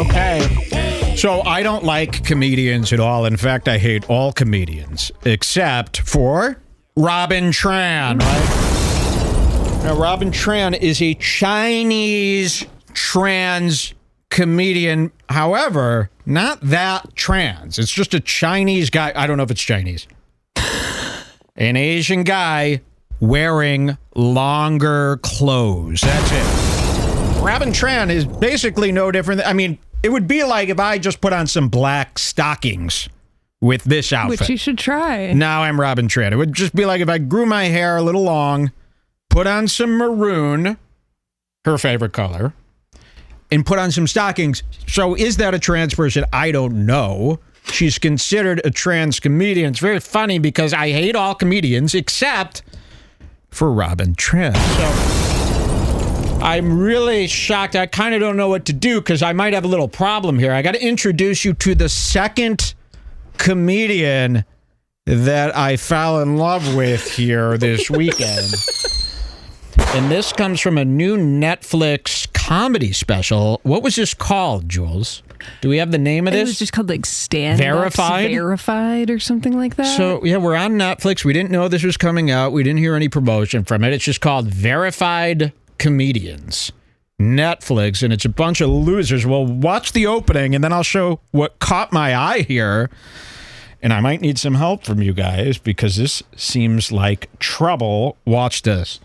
Okay. So I don't like comedians at all. In fact, I hate all comedians except for Robin Tran, right? Now, Robin Tran is a Chinese trans comedian. However, not that trans. It's just a Chinese guy. I don't know if it's Chinese. An Asian guy wearing longer clothes. That's it. Robin Tran is basically no different. I mean, it would be like if I just put on some black stockings with this outfit. Which you should try. Now I'm Robin Tran. It would just be like if I grew my hair a little long, put on some maroon, her favorite color, and put on some stockings. So is that a trans person? I don't know. She's considered a trans comedian. It's very funny because I hate all comedians except for Robin Tran. So I'm really shocked. I kind of don't know what to do because I might have a little problem here. I got to introduce you to the second comedian that I fell in love with here this weekend. And this comes from a new Netflix comedy special. What was this called, Jules? Do we have the name of this? It was just called like Stand Verified or something like that. So, yeah, we're on Netflix. We didn't know this was coming out. We didn't hear any promotion from it. It's just called Verified Comedians. Netflix, and it's a bunch of losers. Well, watch the opening, and then I'll show what caught my eye here. And I might need some help from you guys because this seems like trouble. Watch this.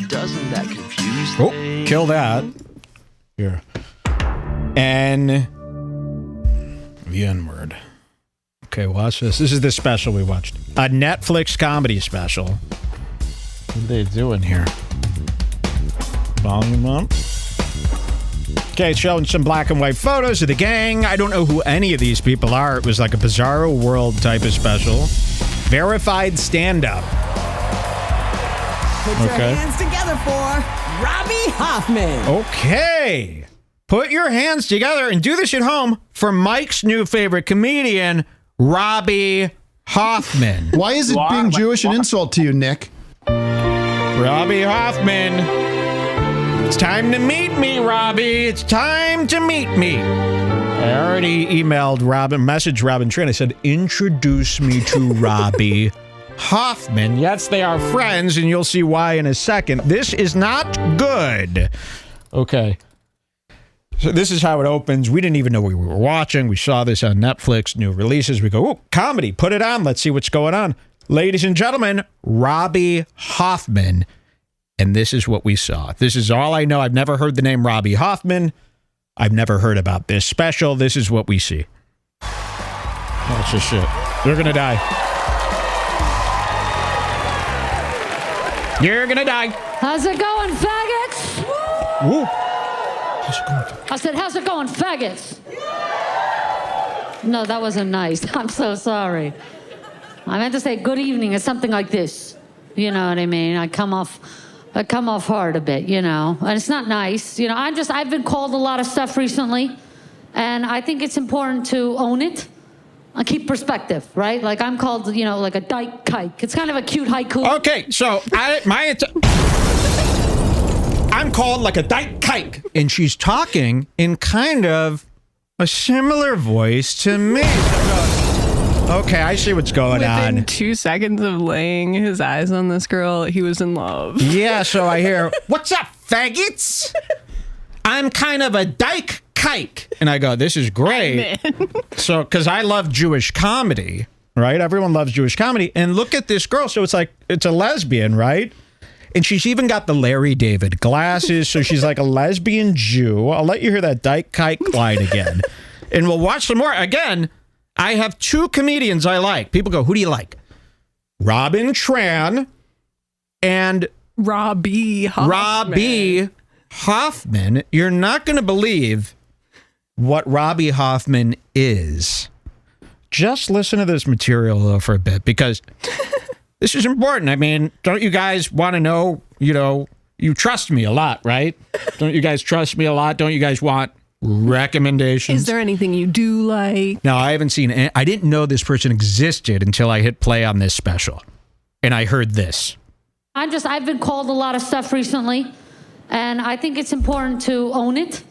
Doesn't that confuse Oh, kill that. Here. And the N-word. Okay, watch this. This is the special we watched. A Netflix comedy special. What are they doing here? Volume up. Okay, it's showing some black and white photos of the gang. I don't know who any of these people are. It was like a Bizarro World type of special. Verified stand-up. Put your hands together for Robbie Hoffman. Okay. Put your hands together and do this at home for Mike's new favorite comedian, Robbie Hoffman. Why is it being Jewish an insult to you, Nick? Robbie Hoffman. It's time to meet me, Robbie. It's time to meet me. I already messaged Robin Tran. I said, introduce me to Robbie Hoffman. Yes, they are friends, and you'll see why in a second. This is not good. Okay. So this is how it opens. We didn't even know we were watching. We saw this on Netflix, new releases. We go, oh, comedy, put it on. Let's see what's going on. Ladies and gentlemen, Robbie Hoffman. And this is what we saw. This is all I know. I've never heard the name Robbie Hoffman. I've never heard about this special. This is what we see. That's just shit. You're going to die. You're going to die. How's it going, faggots? Woo. How's it going? I said, how's it going, faggots? No, that wasn't nice. I'm so sorry. I meant to say good evening or something like this. You know what I mean? I come off hard a bit, you know. And it's not nice. You know, I've been called a lot of stuff recently. And I think it's important to own it. And keep perspective, right? Like I'm called, you know, like a dyke kike. It's kind of a cute haiku. Okay, so I'm called like a dyke kike. And she's talking in kind of a similar voice to me. Okay, I see what's going on. Within 2 seconds of laying his eyes on this girl, he was in love. Yeah, so I hear, what's up, faggots? I'm kind of a dyke kike. And I go, this is great. So, because I love Jewish comedy, right? Everyone loves Jewish comedy. And look at this girl. So it's like, it's a lesbian, right? And she's even got the Larry David glasses. So she's like a lesbian Jew. I'll let you hear that dyke kike line again. And we'll watch some more. Again, I have two comedians I like. People go, who do you like? Robin Tran and Robbie Hoffman. Robbie Hoffman. You're not going to believe what Robbie Hoffman is. Just listen to this material, though, for a bit, because this is important. I mean, don't you guys want to know, you know, you trust me a lot, right? Don't you guys trust me a lot? Don't you guys want recommendations? Is there anything you do like? No, I haven't seen it. I didn't know this person existed until I hit play on this special. And I heard this. I've been called a lot of stuff recently. And I think it's important to own it.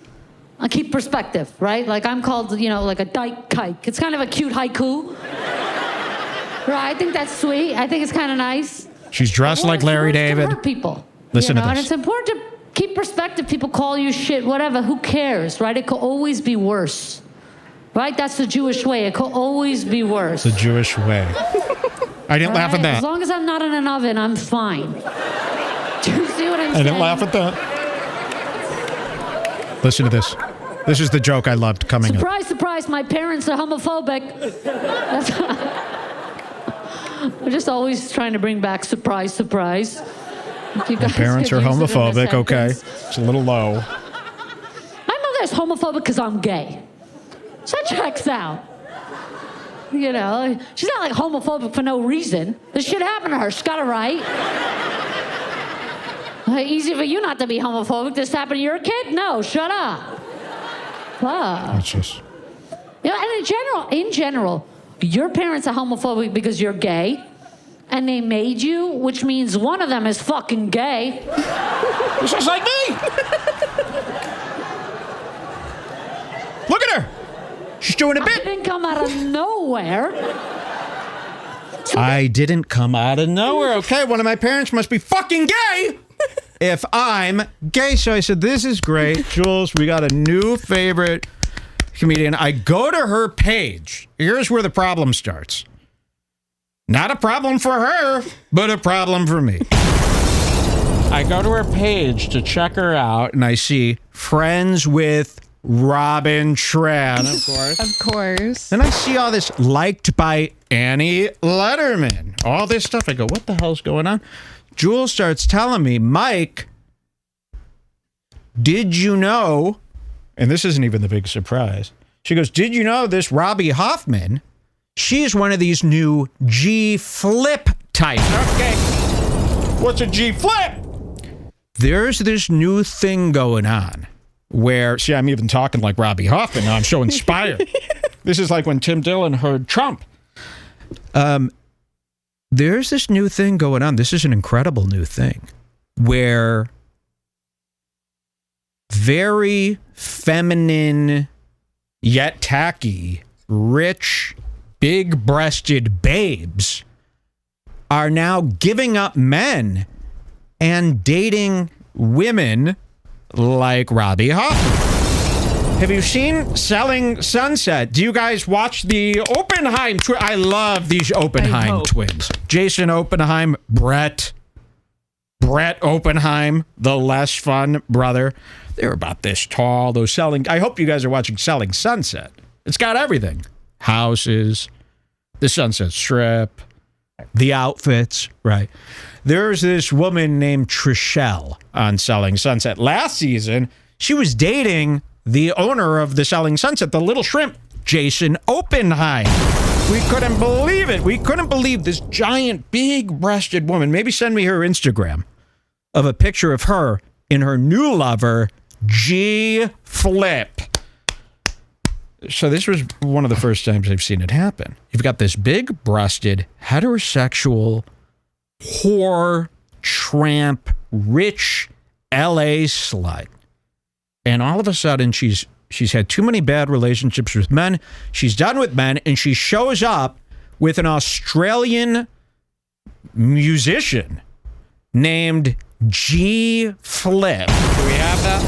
I keep perspective, right? Like I'm called, like a dyke kike. It's kind of a cute haiku. Right? I think that's sweet. I think it's kind of nice. She's dressed like Larry David. To hurt people. Listen to this. And it's important to keep perspective. People call you shit, whatever. Who cares, right? It could always be worse. Right? That's the Jewish way. It could always be worse. The Jewish way. I didn't laugh at that. As long as I'm not in an oven, I'm fine. Do you see what I'm saying? I didn't laugh at that. Listen to this. This is the joke I loved coming up. Surprise, surprise, my parents are homophobic. We're just always trying to bring back surprise, surprise. My parents are homophobic, okay. It's a little low. My mother is homophobic because I'm gay. So that checks out. She's not like homophobic for no reason. This shit happened to her. She got it right. Easy for you not to be homophobic. This happened to your kid? No, shut up. Fuck. It's just... And in general, your parents are homophobic because you're gay, and they made you, which means one of them is fucking gay. It's just like me. Look at her. She's doing a bit. I didn't come out of nowhere. I didn't come out of nowhere. Okay, one of my parents must be fucking gay if I'm gay. So I said, this is great. Jules, we got a new favorite comedian. I go to her page. Here's where the problem starts. Not a problem for her, but a problem for me. I go to her page to check her out, and I see friends with Robin Tran, of course. Of course. Then I see all this liked by Annie Letterman. All this stuff. I go, what the hell's going on? Jules starts telling me, Mike, did you know, and this isn't even the big surprise. She goes, did you know this Robbie Hoffman, she's one of these new G-flip types. Okay. What's a G-flip? There's this new thing going on where, see, I'm even talking like Robbie Hoffman now. I'm so inspired. This is like when Tim Dillon heard Trump. There's this new thing going on. This is an incredible new thing where very feminine yet tacky, rich, big-breasted babes are now giving up men and dating women like Robbie Hoffman. Have you seen Selling Sunset? Do you guys watch the Oppenheim twins? I love these Oppenheim twins. Jason Oppenheim, Brett Oppenheim, the less fun brother. They're about this tall. I hope you guys are watching Selling Sunset. It's got everything. Houses, the Sunset Strip, the outfits, right? There's this woman named Trishelle on Selling Sunset. Last season, she was dating the owner of the Selling Sunset, the little shrimp, Jason Oppenheim. We couldn't believe it. We couldn't believe this giant, big-breasted woman. Maybe send me her Instagram of a picture of her in her new lover, G-flip. So this was one of the first times I've seen it happen. You've got this big-breasted, heterosexual, whore, tramp, rich LA slut. And all of a sudden, she's had too many bad relationships with men. She's done with men, and she shows up with an Australian musician named G-flip. Do we have that?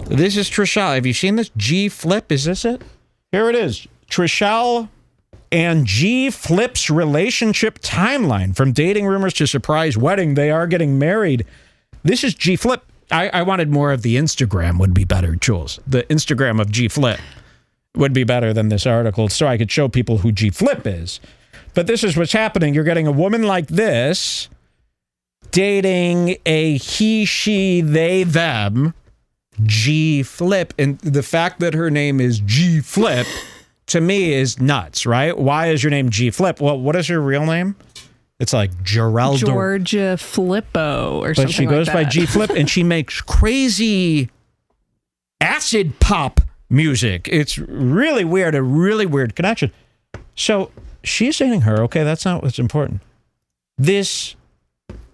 This is Trishelle. Have you seen this? G-flip, is this it? Here it is. Trishelle and G-flip's relationship timeline. From dating rumors to surprise wedding, they are getting married. This is G-flip. I wanted more of the Instagram would be better, Jules. The Instagram of G-flip would be better than this article so I could show people who G-flip is. But this is what's happening. You're getting a woman like this dating a he, she, they, them, G-flip. And the fact that her name is G-flip, to me, is nuts, right? Why is your name G-flip? Well, what is her real name? It's like Geraldo. Georgia Flippo or something like that. But she goes by G-flip, and she makes crazy acid pop music. It's really weird, a really weird connection. So she's dating her. Okay, that's not what's important. This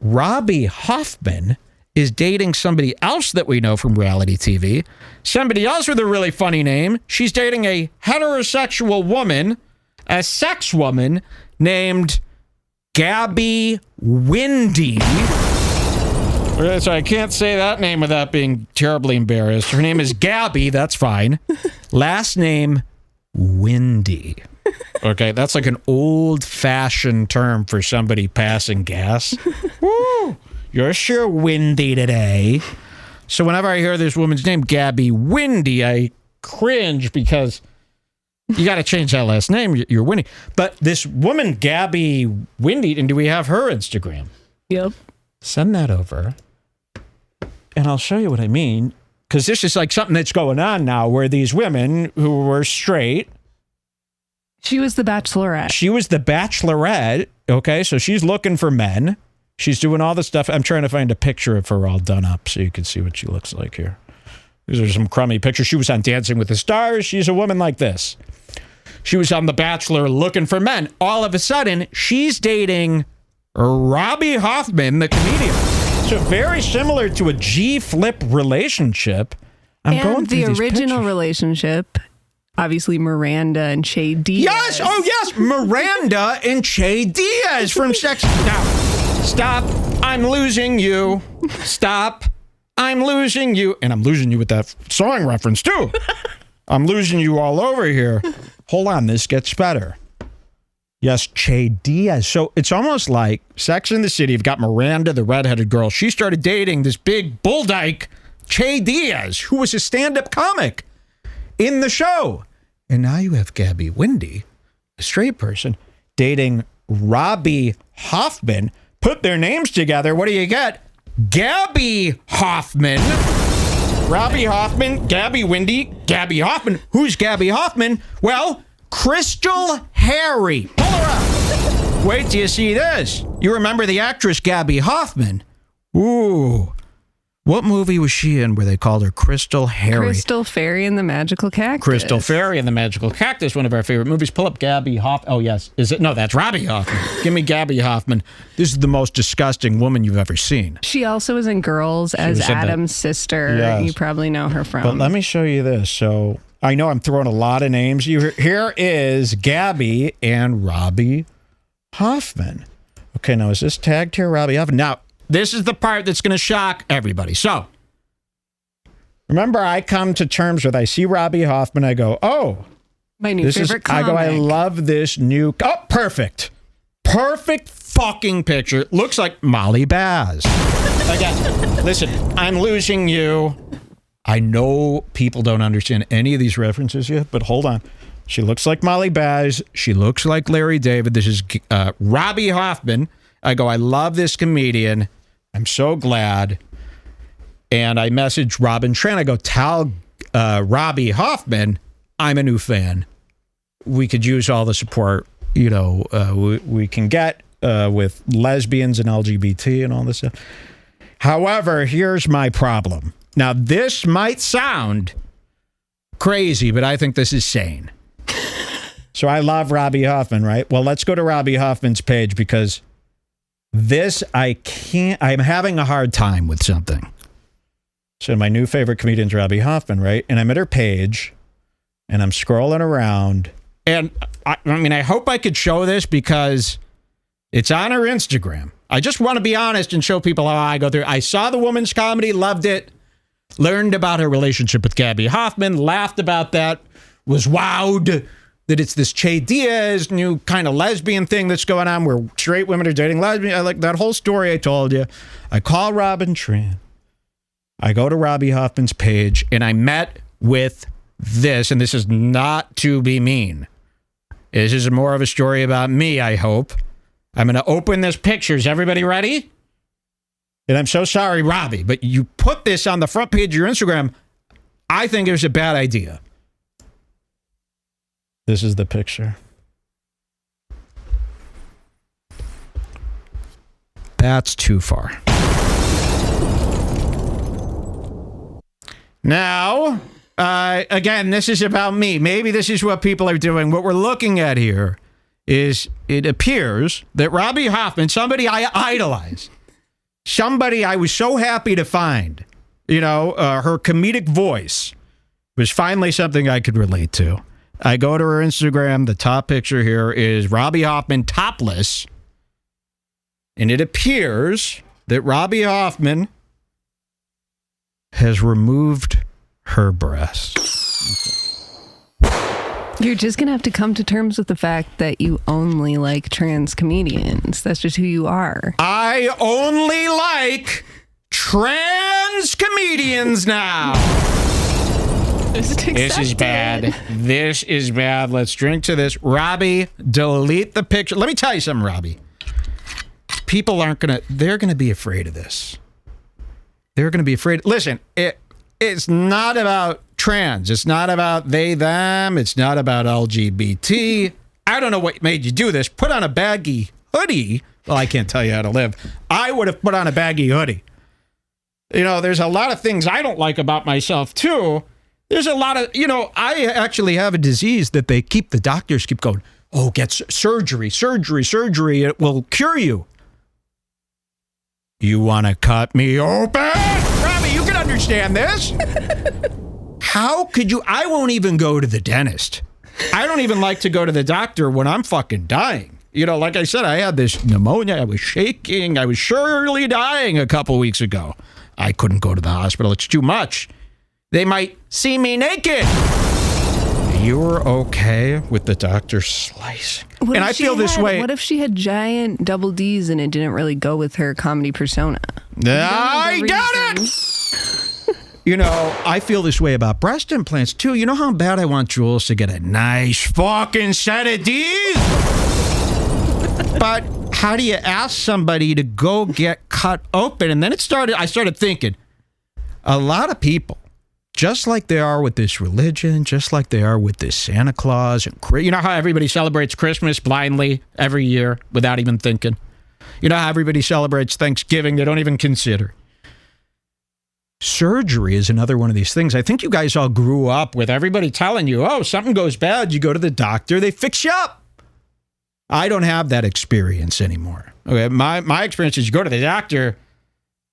Robbie Hoffman is dating somebody else that we know from reality TV. Somebody else with a really funny name. She's dating a heterosexual woman, a sex woman named Gabby Windy. So I can't say that name without being terribly embarrassed. Her name is Gabby. That's fine. Last name, Windy. Okay, that's like an old-fashioned term for somebody passing gas. Woo! You're sure windy today. So whenever I hear this woman's name, Gabby Windy, I cringe because you got to change that last name. You're Windy. But this woman, Gabby Windy, and do we have her Instagram? Yep. Send that over, and I'll show you what I mean. Because this is like something that's going on now where these women who were straight. She was the Bachelorette. She was the Bachelorette. Okay, so she's looking for men. She's doing all this stuff. I'm trying to find a picture of her all done up so you can see what she looks like here. These are some crummy pictures. She was on Dancing with the Stars. She's a woman like this. She was on The Bachelor looking for men. All of a sudden, she's dating Robbie Hoffman, the comedian. So very similar to a G-flip relationship. I'm going through the these original pictures. relationship, obviously Miranda and Che Diaz. Yes, oh yes, Miranda and Che Diaz from Sex. Now, stop. I'm losing you. Stop. I'm losing you. And I'm losing you with that song reference too. I'm losing you all over here. Hold on, this gets better. Yes, Che Diaz. So it's almost like Sex in the City. You've got Miranda, the redheaded girl. She started dating this big bull dyke, Che Diaz, who was a stand-up comic in the show. And now you have Gabby Windy, a straight person, dating Robbie Hoffman. Put their names together. What do you get? Gabby Hoffman. Robbie Hoffman, Gabby Windy, Gabby Hoffman. Who's Gabby Hoffman? Well, Crystal Harry. Pull her up. Wait till you see this. You remember the actress Gabby Hoffman? Ooh. What movie was she in where they called her Crystal Harry? Crystal Fairy and the Magical Cactus. Crystal Fairy and the Magical Cactus, one of our favorite movies. Pull up Gabby Hoffman. Oh, yes. Is it? No, that's Robbie Hoffman. Give me Gabby Hoffman. This is the most disgusting woman you've ever seen. She also was in Girls as Adam's sister. Yes. You probably know her from. But let me show you this. So I know I'm throwing a lot of names. Here is Gabby and Robbie Hoffman. Okay, now is this tagged here, Robbie Hoffman? Now, this is the part that's going to shock everybody. So, remember, I come to terms with, I see Robbie Hoffman, I go, oh. My new favorite comic. I go, I love this new, oh, perfect. Perfect fucking picture. Looks like Molly Baz. Again, listen, I'm losing you. I know people don't understand any of these references yet, but hold on. She looks like Molly Baz. She looks like Larry David. This is Robbie Hoffman. I go, I love this comedian. I'm so glad. And I messaged Robin Tran. I go, tell Robbie Hoffman I'm a new fan. We could use all the support, we can get with lesbians and LGBT and all this stuff. However, here's my problem. Now, this might sound crazy, but I think this is sane. So I love Robbie Hoffman, right? Well, let's go to Robbie Hoffman's page because I'm having a hard time with something. So my new favorite comedian's Robbie Hoffman, right? And I'm at her page and I'm scrolling around. And I hope I could show this because it's on her Instagram. I just want to be honest and show people how I go through. I saw the woman's comedy, loved it, learned about her relationship with Gabby Hoffman, laughed about that, was wowed that it's this Che Diaz new kind of lesbian thing that's going on where straight women are dating lesbians. I like that whole story I told you. I call Robin Tran. I go to Robbie Hoffman's page and I met with this, and this is not to be mean. This is more of a story about me, I hope. I'm going to open this picture. Is everybody ready? And I'm so sorry, Robbie, but you put this on the front page of your Instagram. I think it was a bad idea. This is the picture. That's too far. Now, again, this is about me. Maybe this is what people are doing. What we're looking at here is it appears that Robbie Hoffman, somebody I idolize, somebody I was so happy to find. Her comedic voice was finally something I could relate to. I go to her Instagram. The top picture here is Robbie Hoffman topless. And it appears that Robbie Hoffman has removed her breasts. You're just going to have to come to terms with the fact that you only like trans comedians. That's just who you are. I only like trans comedians now. This is bad. This is bad. Let's drink to this. Robbie, delete the picture. Let me tell you something, Robbie. People they're going to be afraid of this. They're going to be afraid. Listen, it's not about trans. It's not about they, them. It's not about LGBT. I don't know what made you do this. Put on a baggy hoodie. Well, I can't tell you how to live. I would have put on a baggy hoodie. There's a lot of things I don't like about myself, too. There's a lot of, I actually have a disease that the doctors keep going, oh, get surgery. It will cure you. You want to cut me open? Robbie, you can understand this. How could you? I won't even go to the dentist. I don't even like to go to the doctor when I'm fucking dying. Like I said, I had this pneumonia. I was shaking. I was surely dying a couple weeks ago. I couldn't go to the hospital. It's too much. They might see me naked. You were okay with the doctor slicing. And I feel this way. What if she had giant double D's and it didn't really go with her comedy persona? I got it. I feel this way about breast implants, too. You know how bad I want Jules to get a nice fucking set of D's? But how do you ask somebody to go get cut open? And then I started thinking, a lot of people, just like they are with this religion, just like they are with this Santa Claus, and you know how everybody celebrates Christmas blindly every year without even thinking? You know how everybody celebrates Thanksgiving, they don't even consider. Surgery is another one of these things. I think you guys all grew up with everybody telling you, oh, something goes bad, you go to the doctor, they fix you up. I don't have that experience anymore. Okay, my experience is you go to the doctor,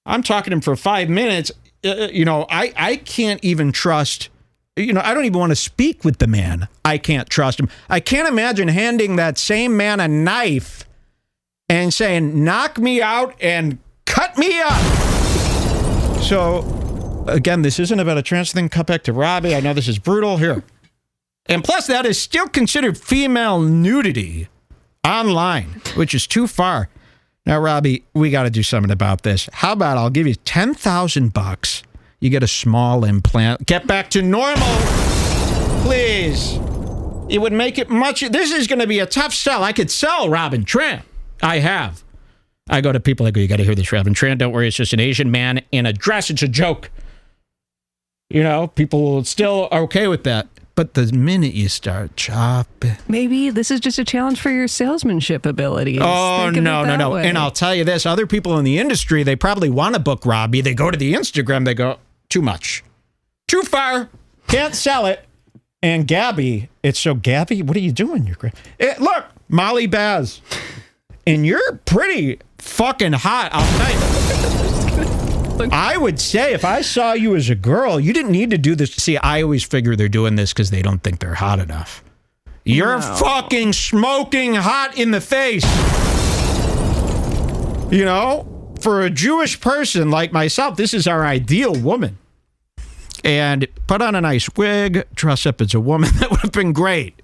I'm talking to him for 5 minutes. I can't even trust, I don't even want to speak with the man. I can't trust him. I can't imagine handing that same man a knife and saying, knock me out and cut me up. So, again, this isn't about a trans thing. Cut back to Robbie. I know this is brutal here. And plus, that is still considered female nudity online, which is too far. Now, Robbie, we got to do something about this. How about I'll give you $10,000. You get a small implant. Get back to normal, please. It would make it much. This is going to be a tough sell. I could sell Robin Tran. I have. I go to people, I go, you got to hear this, Robin Tran. Don't worry, it's just an Asian man in a dress. It's a joke. People still are okay with that. But the minute you start chopping... Maybe this is just a challenge for your salesmanship abilities. Oh, no. And I'll tell you this. Other people in the industry, they probably want to book Robbie. They go to the Instagram. They go, too much. Too far. Can't sell it. And Gabby, Gabby, what are you doing? Look, Molly Baz. And you're pretty fucking hot, I'll tell you. I would say if I saw you as a girl, you didn't need to do this. See, I always figure they're doing this because they don't think they're hot enough. You're fucking smoking hot in the face. For a Jewish person like myself, this is our ideal woman. And put on a nice wig, dress up as a woman. That would have been great.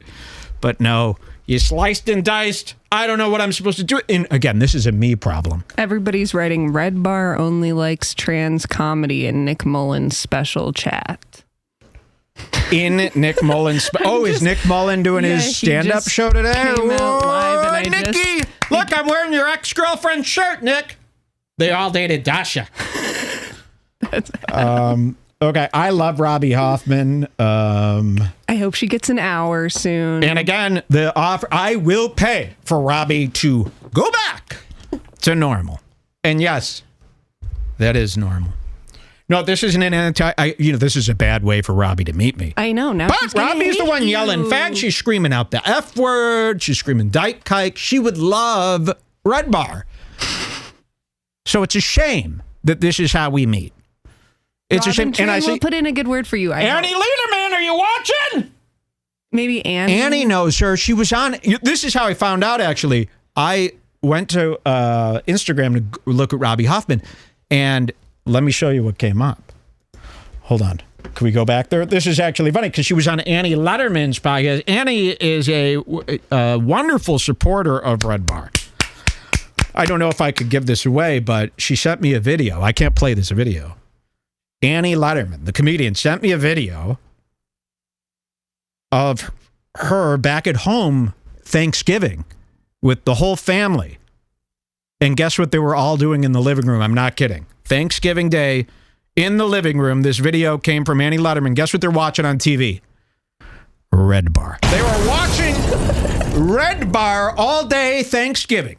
But no, you sliced and diced. I don't know what I'm supposed to do. And again, this is a me problem. Everybody's writing Redbar only likes trans comedy in Nick Mullen's special chat. In Nick Mullen's... is Nick Mullen doing his stand-up show today? Whoa, Nicky! Look, I'm wearing your ex-girlfriend's shirt, Nick. They all dated Dasha. Okay, I love Robbie Hoffman. I hope she gets an hour soon. And again, the offer, I will pay for Robbie to go back to normal. And yes, that is normal. No, this isn't an this is a bad way for Robbie to meet me. I know. Now but Robbie's the one yelling. In fact, she's screaming out the F word. She's screaming dyke kike. She would love Redbar. So it's a shame that this is how we meet. It's a shame. Tran And I say, will put in a good word for you. Annie Lederman, are you watching? Maybe Annie. Annie knows her. She was on. This is how I found out, actually. I went to Instagram to look at Robbie Hoffman, and let me show you what came up. Hold on. Can we go back there? This is actually funny because she was on Annie Letterman's podcast. Annie is a wonderful supporter of Redbar. I don't know if I could give this away, but she sent me a video. I can't play this video. Annie Letterman, the comedian, sent me a video of her back at home Thanksgiving with the whole family. And guess what they were all doing in the living room? I'm not kidding. Thanksgiving Day in the living room. This video came from Annie Letterman. Guess what they're watching on TV? Redbar. They were watching Redbar all day Thanksgiving.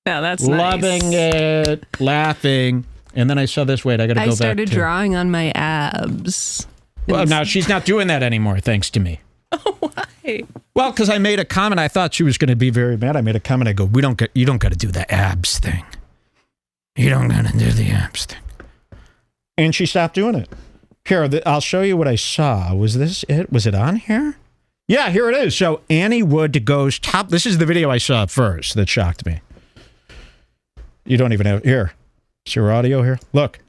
Yeah, that's Loving nice. it, laughing. And then I saw this. Wait, I got to go back. I started drawing on my abs. Well, now she's not doing that anymore, thanks to me. Oh, why? Well, because I made a comment. I thought she was going to be very mad. I made a comment. I go, you don't got to do the abs thing. You don't got to do the abs thing. And she stopped doing it. Here, I'll show you what I saw. Was this it? Was it on here? Yeah, here it is. So Annie Wood goes top. This is the video I saw first that shocked me. You don't even have, here. Is your audio here? Look.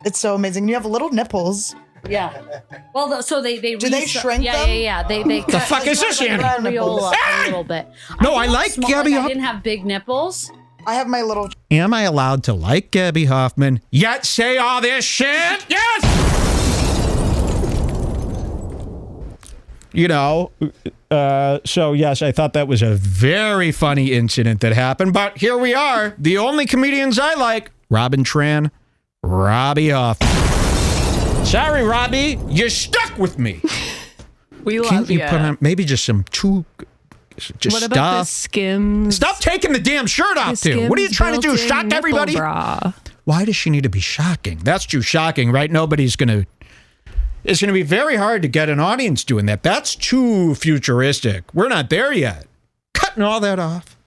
It's so amazing. You have little nipples. Yeah. Well, so they Do they shrink yeah, them? Yeah. They The fuck is this, Annie? Areola a little bit. No, I like Gabby. I didn't have big nipples. I have my little. Am I allowed to like Gabby Hoffman yet say all this shit? Yes! You know, so yes, I thought that was a very funny incident that happened. But here we are, the only comedians I like, Robin Tran, Robbie Hoffman. Sorry, Robbie, you're stuck with me. We Can't love you you. put on maybe just some just What about the Skims? Stop taking the damn shirt off, The too. What are you Skims trying to do? built-in Shock nipple everybody? Bra. Why does she need to be shocking? That's too shocking, right? Nobody's going to... It's going to be very hard to get an audience doing that. That's too futuristic. We're not there yet. Cutting all that off.